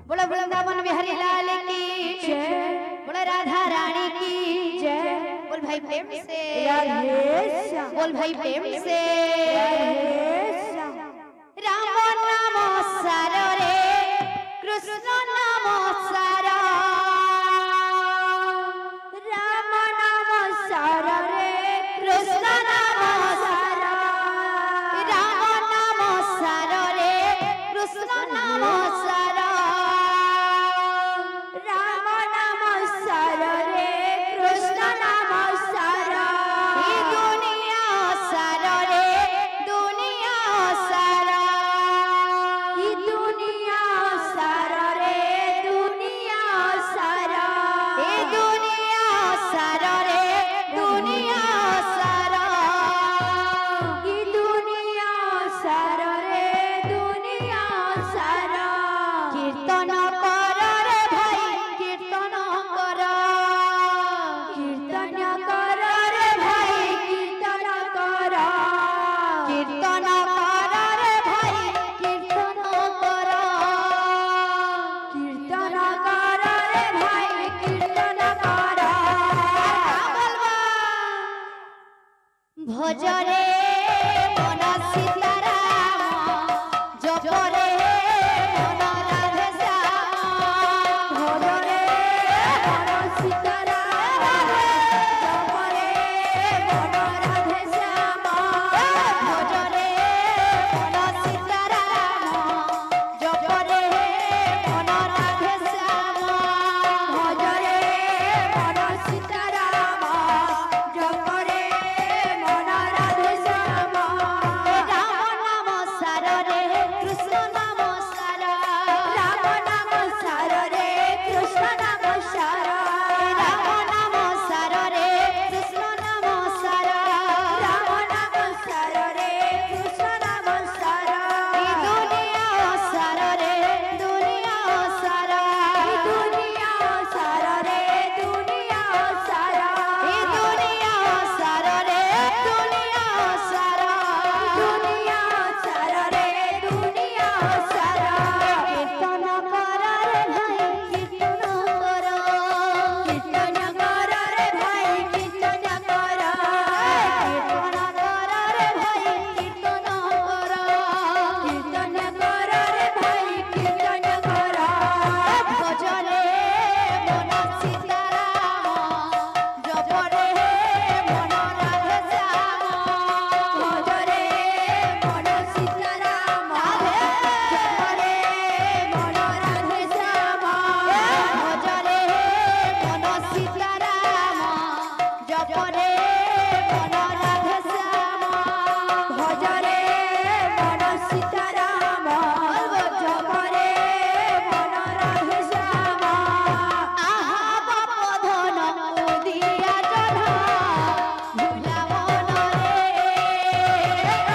बोला वृंदावन बिहारी लाल की जय, बोला राधा रानी की जय। बोल भाई प्रेम से बोल भाई प्रेम से राम नाम सार रे कृष्ण नाम सार, राम नाम सार रे कृष्ण नाम सार, राम नाम सार रे कृष्ण नाम सार, राम नाम सार रे कृष्ण नाम सार, ये दुनिया सार रे दुनिया सार, ये दुनिया सार रे दुनिया सार, ये दुनिया सार रे दुनिया सार, ये दुनिया सार रे दुनिया सार। कीर्तन कर रे भाई कीर्तन कर, कीर्तन कर रे भाई कीर्तन कर, कीर्तन कर रे भाई कीर्तन कर, कीर्तन कर रे भाई कीर्तन कर। भजरे मन सीताराम जपरे मन राधे श्याम, भजरे मन सीताराम जपरे मन राधे श्याम, भजरे मन सीताराम जपरे मन राधे श्याम, भजरे मन सीताराम जपरे मन राधे श्याम। राम नाम सार रे कृष्ण नाम सार, राम नाम सार रे कृष्ण नाम सार, राम नाम सार रे कृष्ण नाम सार, राम नाम सार रे कृष्ण नाम सार। ये दुनिया सार रे दुनिया सार, ये दुनिया सार रे दुनिया सार, ये दुनिया सार रे दुनिया सार, दुनिया सार रे दुनिया सार। कीर्तन कर रे भाई कीर्तन कर, कीर्तन कर रे भाई कीर्तन कर, कीर्तन कर रे भाई कीर्तन कर, कीर्तन कर रे भाई कीर्तन कर। भजरे मन सीताराम जपरे मन राधे श्याम, भजरे मन सीताराम जपरे मन राधे श्याम, भजरे मन सीताराम जपरे मन राधे श्याम, भजरे मन सीताराम जपरे मन राधे श्याम। आहा बाप धन उदिया जन भुलावन रे,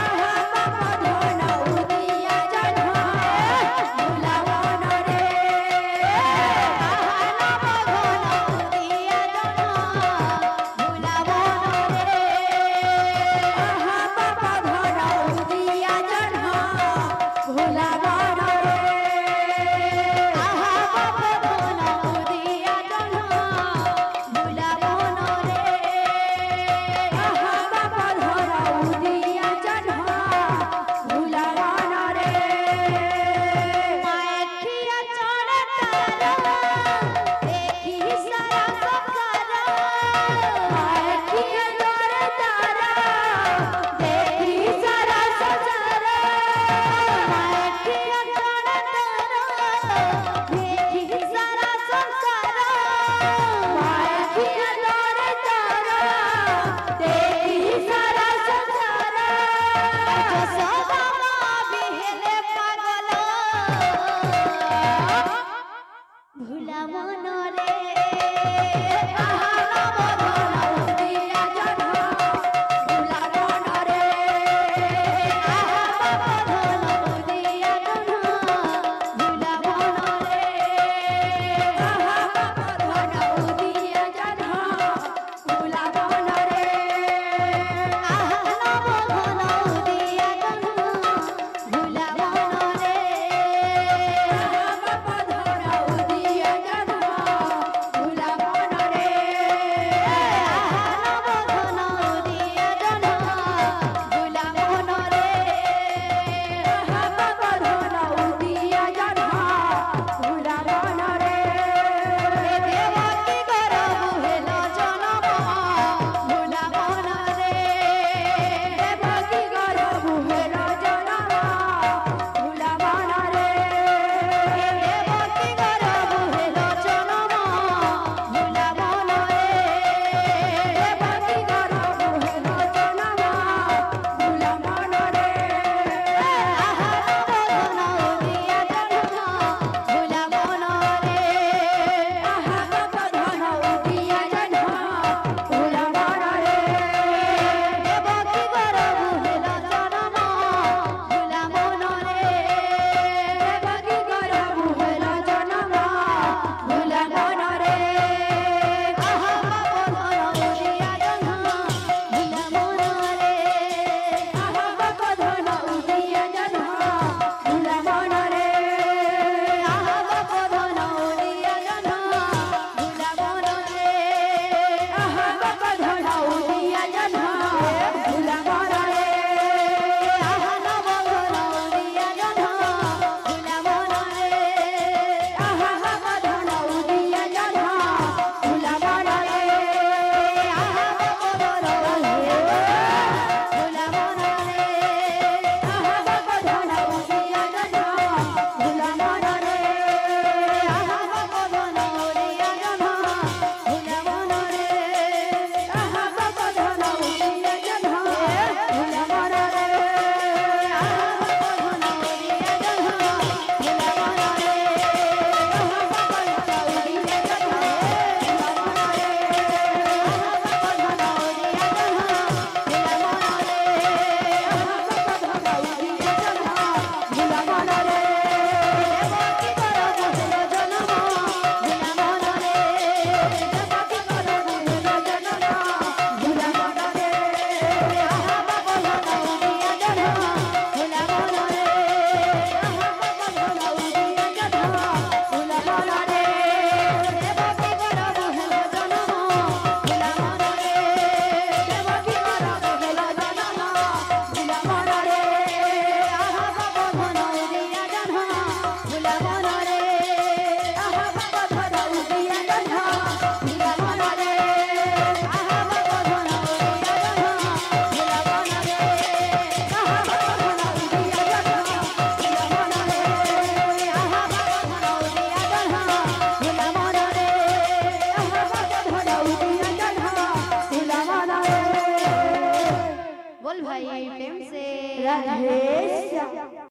आहा बाप धन उदिया जन भुलावन रे, आहा नाम धन उदिया जन भुलावन रे, आहा बाप धन उदिया जन भुलावन रे, आहा बाप धन उदिया जन भुलावन रे, आहा बाप धन उदिया जन भुलावन रे। मायखिया चढ़े तारा देखी सारा सकार, मायखिया चढ़े तारा देखी सारा सकार, मायखिया चढ़े तारा देखी सारा संसार, मायखिया चढ़े तारा देखी सारा संसार। जसोदा माँ बिहेले पागल भुला मन रे, आहा नाम धन उदिया जन भुलावन रे, आहा बाप धन उदिया जन भुलावन रे, आहा बाप धन उदिया जन भुलावन रे, आहा नाम धन उदिया जन भुलावन रे, बोल भाई प्रेम से राधे श्याम।